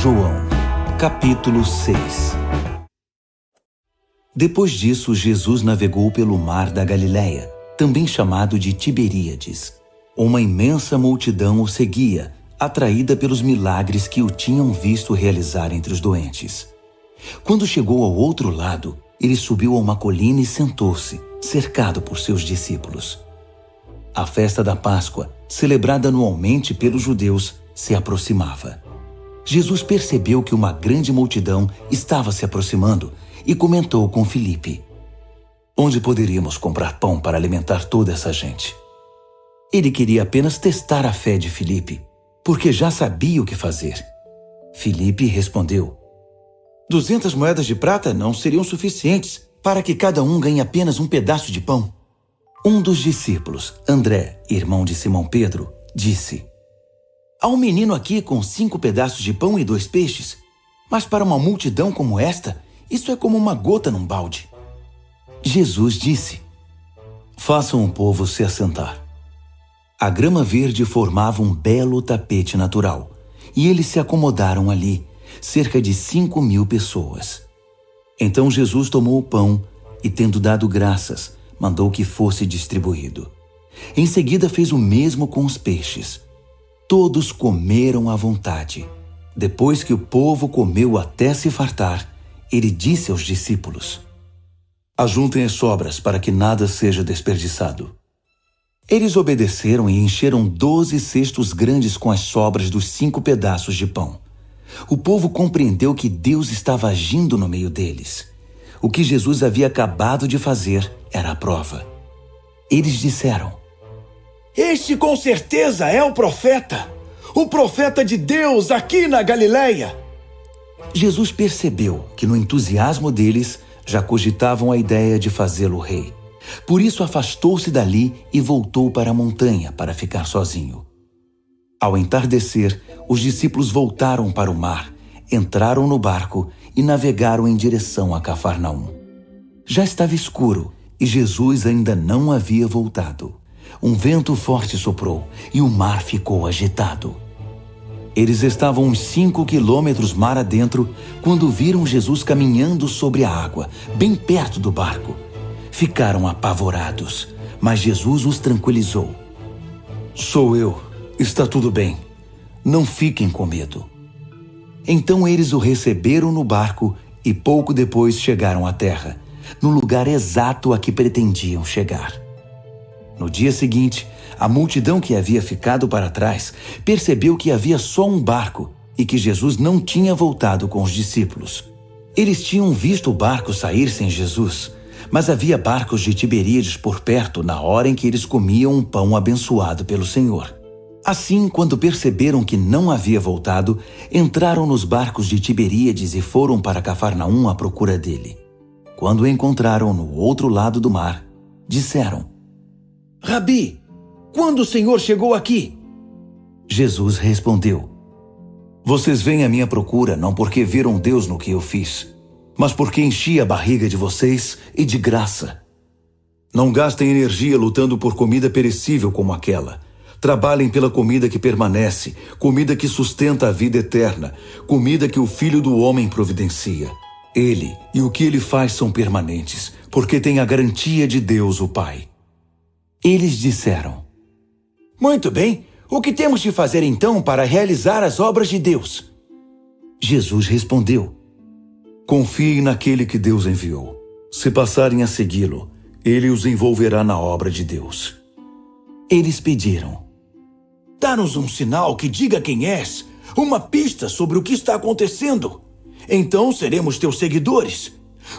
João, capítulo 6. Depois disso, Jesus navegou pelo mar da Galileia, também chamado de Tiberíades. Uma imensa multidão o seguia, atraída pelos milagres que o tinham visto realizar entre os doentes. Quando chegou ao outro lado, ele subiu a uma colina e sentou-se, cercado por seus discípulos. A festa da Páscoa, celebrada anualmente pelos judeus, se aproximava. Jesus percebeu que uma grande multidão estava se aproximando e comentou com Filipe: "Onde poderíamos comprar pão para alimentar toda essa gente?" Ele queria apenas testar a fé de Filipe, porque já sabia o que fazer. Filipe respondeu: 200 moedas de prata não seriam suficientes para que cada um ganhe apenas um pedaço de pão. Um dos discípulos, André, irmão de Simão Pedro, disse: "Há um menino aqui com 5 pedaços de pão e 2 peixes, mas para uma multidão como esta, isso é como uma gota num balde." Jesus disse: "Façam o povo se assentar." A grama verde formava um belo tapete natural, e eles se acomodaram ali, cerca de 5.000 pessoas. Então Jesus tomou o pão e, tendo dado graças, mandou que fosse distribuído. Em seguida fez o mesmo com os peixes. Todos comeram à vontade. Depois que o povo comeu até se fartar, ele disse aos discípulos: "Ajuntem as sobras para que nada seja desperdiçado." Eles obedeceram e encheram 12 cestos grandes com as sobras dos 5 pedaços de pão. O povo compreendeu que Deus estava agindo no meio deles. O que Jesus havia acabado de fazer era a prova. Eles disseram: "Este com certeza é o profeta de Deus aqui na Galileia." Jesus percebeu que no entusiasmo deles já cogitavam a ideia de fazê-lo rei. Por isso afastou-se dali e voltou para a montanha para ficar sozinho. Ao entardecer, os discípulos voltaram para o mar, entraram no barco e navegaram em direção a Cafarnaum. Já estava escuro e Jesus ainda não havia voltado. Um vento forte soprou e o mar ficou agitado. Eles estavam uns 5 quilômetros mar adentro quando viram Jesus caminhando sobre a água, bem perto do barco. Ficaram apavorados, mas Jesus os tranquilizou. "Sou eu, está tudo bem. Não fiquem com medo." Então eles o receberam no barco e pouco depois chegaram à terra, no lugar exato a que pretendiam chegar. No dia seguinte, a multidão que havia ficado para trás percebeu que havia só um barco e que Jesus não tinha voltado com os discípulos. Eles tinham visto o barco sair sem Jesus, mas havia barcos de Tiberíades por perto na hora em que eles comiam um pão abençoado pelo Senhor. Assim, quando perceberam que não havia voltado, entraram nos barcos de Tiberíades e foram para Cafarnaum à procura dele. Quando o encontraram no outro lado do mar, disseram: "Rabi, quando o Senhor chegou aqui?" Jesus respondeu: "Vocês vêm à minha procura não porque viram Deus no que eu fiz, mas porque enchi a barriga de vocês e de graça. Não gastem energia lutando por comida perecível como aquela. Trabalhem pela comida que permanece, comida que sustenta a vida eterna, comida que o Filho do Homem providencia. Ele e o que ele faz são permanentes, porque tem a garantia de Deus, o Pai." Eles disseram: "Muito bem, o que temos de fazer então para realizar as obras de Deus?" Jesus respondeu: "Confiem naquele que Deus enviou. Se passarem a segui-lo, ele os envolverá na obra de Deus." Eles pediram: "Dá-nos um sinal que diga quem és, uma pista sobre o que está acontecendo. Então seremos teus seguidores.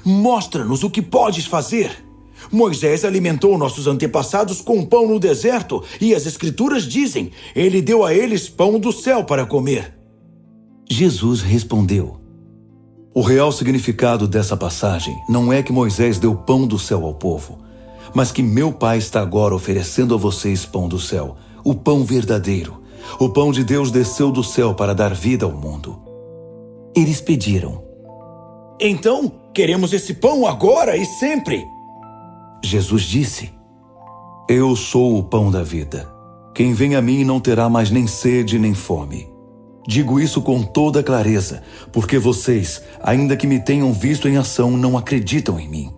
Mostra-nos o que podes fazer. Moisés alimentou nossos antepassados com pão no deserto e as Escrituras dizem, ele deu a eles pão do céu para comer." Jesus respondeu: "O real significado dessa passagem não é que Moisés deu pão do céu ao povo, mas que meu Pai está agora oferecendo a vocês pão do céu, o pão verdadeiro. O pão de Deus desceu do céu para dar vida ao mundo." Eles pediram: "Então, queremos esse pão agora e sempre." Jesus disse: "Eu sou o pão da vida. Quem vem a mim não terá mais nem sede nem fome. Digo isso com toda clareza, porque vocês, ainda que me tenham visto em ação, não acreditam em mim.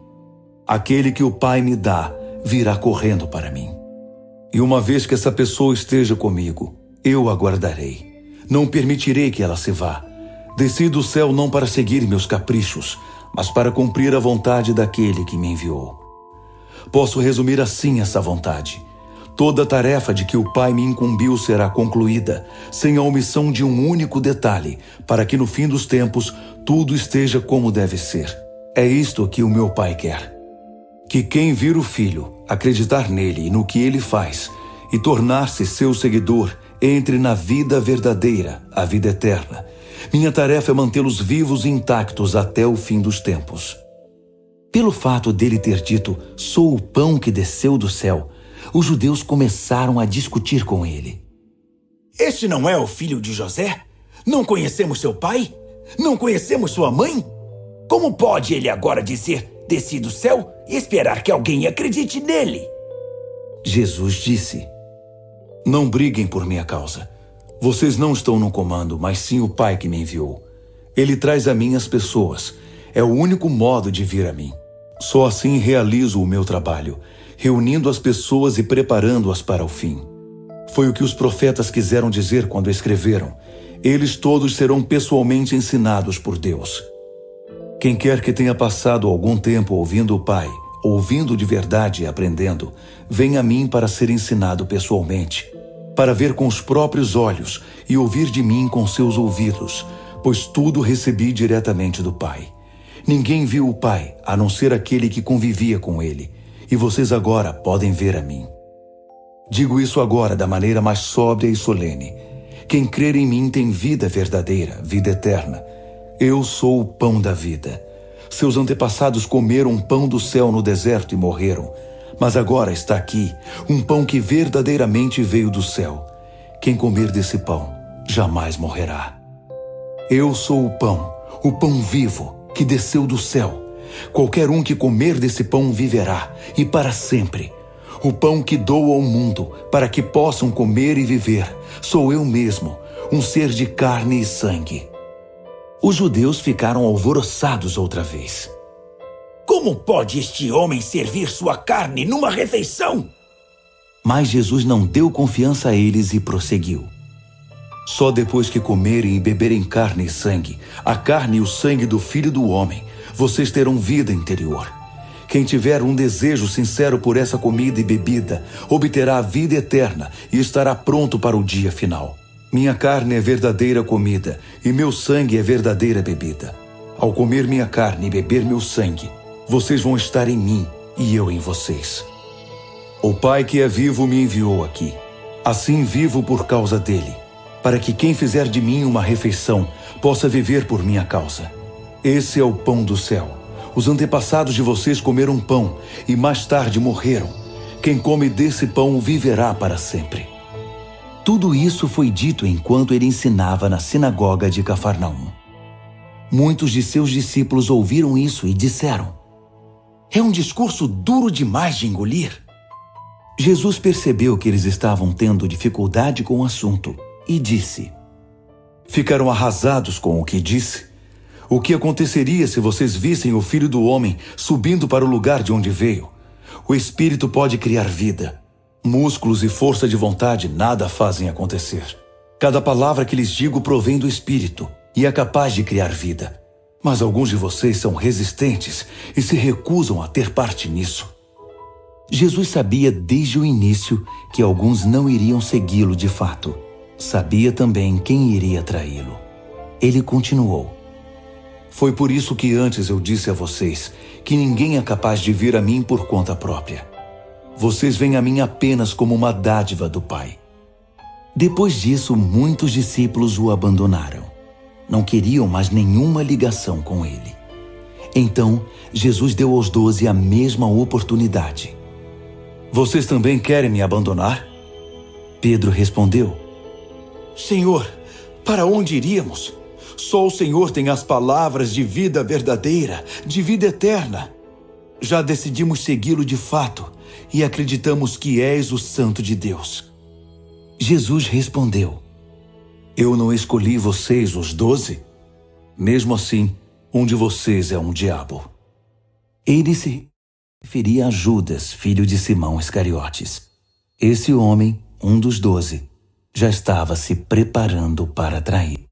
Aquele que o Pai me dá, virá correndo para mim. E uma vez que essa pessoa esteja comigo, eu aguardarei. Não permitirei que ela se vá. Desci do céu não para seguir meus caprichos, mas para cumprir a vontade daquele que me enviou. Posso resumir assim essa vontade. Toda a tarefa de que o Pai me incumbiu será concluída, sem a omissão de um único detalhe, para que no fim dos tempos tudo esteja como deve ser. É isto que o meu Pai quer. Que quem vir o Filho, acreditar nele e no que ele faz, e tornar-se seu seguidor, entre na vida verdadeira, a vida eterna. Minha tarefa é mantê-los vivos e intactos até o fim dos tempos. Pelo fato dele ter dito, sou o pão que desceu do céu, os judeus começaram a discutir com ele. Este não é o filho de José? Não conhecemos seu pai? Não conhecemos sua mãe? Como pode ele agora dizer, desci do céu, e esperar que alguém acredite nele? Jesus disse, não briguem por minha causa. Vocês não estão no comando, mas sim o Pai que me enviou. Ele traz a mim as pessoas. É o único modo de vir a mim. Só assim realizo o meu trabalho, reunindo as pessoas e preparando-as para o fim. Foi o que os profetas quiseram dizer quando escreveram. Eles todos serão pessoalmente ensinados por Deus. Quem quer que tenha passado algum tempo ouvindo o Pai, ouvindo de verdade e aprendendo, vem a mim para ser ensinado pessoalmente, para ver com os próprios olhos e ouvir de mim com seus ouvidos, pois tudo recebi diretamente do Pai. Ninguém viu o Pai, a não ser aquele que convivia com ele, e vocês agora podem ver a mim. Digo isso agora da maneira mais sóbria e solene. Quem crer em mim tem vida verdadeira, vida eterna. Eu sou o pão da vida. Seus antepassados comeram um pão do céu no deserto e morreram. Mas agora está aqui um pão que verdadeiramente veio do céu. Quem comer desse pão jamais morrerá. Eu sou o pão vivo que desceu do céu. Qualquer um que comer desse pão viverá, e para sempre. O pão que dou ao mundo, para que possam comer e viver, sou eu mesmo, um ser de carne e sangue. Os judeus ficaram alvoroçados outra vez. Como pode este homem servir sua carne numa refeição? Mas Jesus não deu confiança a eles e prosseguiu. Só depois que comerem e beberem carne e sangue, a carne e o sangue do Filho do Homem, vocês terão vida interior. Quem tiver um desejo sincero por essa comida e bebida, obterá a vida eterna e estará pronto para o dia final. Minha carne é verdadeira comida e meu sangue é verdadeira bebida. Ao comer minha carne e beber meu sangue, vocês vão estar em mim e eu em vocês. O Pai que é vivo me enviou aqui. Assim vivo por causa dele, para que quem fizer de mim uma refeição possa viver por minha causa. Esse é o pão do céu. Os antepassados de vocês comeram pão e mais tarde morreram. Quem come desse pão viverá para sempre. Tudo isso foi dito enquanto ele ensinava na sinagoga de Cafarnaum. Muitos de seus discípulos ouviram isso e disseram: é um discurso duro demais de engolir. Jesus percebeu que eles estavam tendo dificuldade com o assunto e disse: ficaram arrasados com o que disse? O que aconteceria se vocês vissem o Filho do Homem subindo para o lugar de onde veio? O Espírito pode criar vida. Músculos e força de vontade nada fazem acontecer. Cada palavra que lhes digo provém do Espírito e é capaz de criar vida. Mas alguns de vocês são resistentes e se recusam a ter parte nisso. Jesus sabia desde o início que alguns não iriam segui-lo de fato. Sabia também quem iria traí-lo. Ele continuou: foi por isso que antes eu disse a vocês que ninguém é capaz de vir a mim por conta própria. Vocês vêm a mim apenas como uma dádiva do Pai. Depois disso, muitos discípulos o abandonaram. Não queriam mais nenhuma ligação com ele. Então, Jesus deu aos 12 a mesma oportunidade. Vocês também querem me abandonar? Pedro respondeu: Senhor, para onde iríamos? Só o Senhor tem as palavras de vida verdadeira, de vida eterna. Já decidimos segui-lo de fato e acreditamos que és o Santo de Deus. Jesus respondeu: Eu não escolhi vocês, os 12? Mesmo assim, um de vocês é um diabo. Ele se referia a Judas, filho de Simão Iscariotes. Esse homem, um dos 12, já estava se preparando para trair.